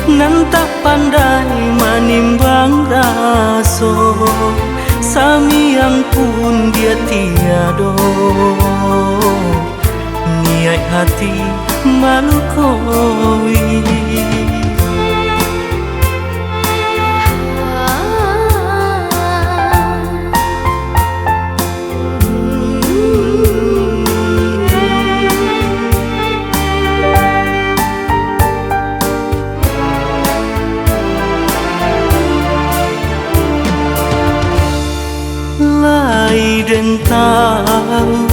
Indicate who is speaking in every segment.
Speaker 1: nan tak pandai manimbang raso, samiang pun dia tiado. Niat hati malu koi. Dan tahu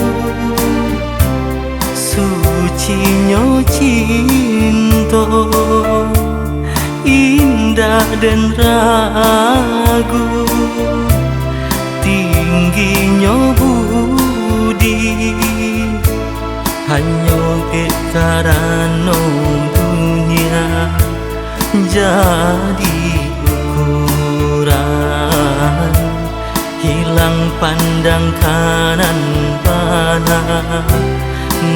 Speaker 1: sucinya cinta, indah dan ragu, tingginya budi, hanya karena dunia jadi ukuran. Hilang pandang kanan pana,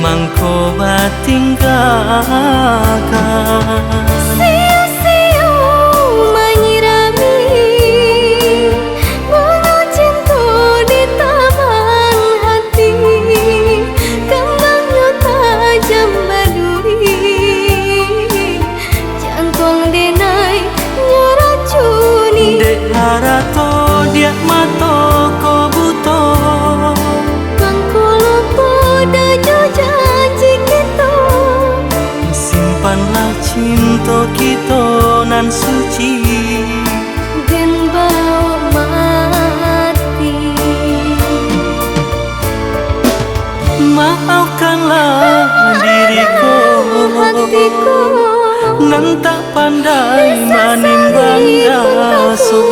Speaker 1: mangko batinggalkan.
Speaker 2: Siu-siu menyirami bunga cinta di taman hati, kembangnya tajam berduri, jantung denai nyeracuni.
Speaker 1: Dek harato dia mato ko buto,
Speaker 2: Mangko lupa dajo janji kita,
Speaker 1: simpanlah cinta kita nan suci,
Speaker 2: gen bau mati.
Speaker 1: Maafkanlah diriku,
Speaker 2: Hatiku
Speaker 1: nan tak pandai manimbang raso,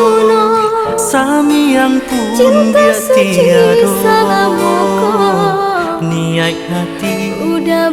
Speaker 1: samiang pun
Speaker 2: cinta
Speaker 1: dia
Speaker 2: suci
Speaker 1: tiado.
Speaker 2: salamuku
Speaker 1: Niat hati
Speaker 2: udah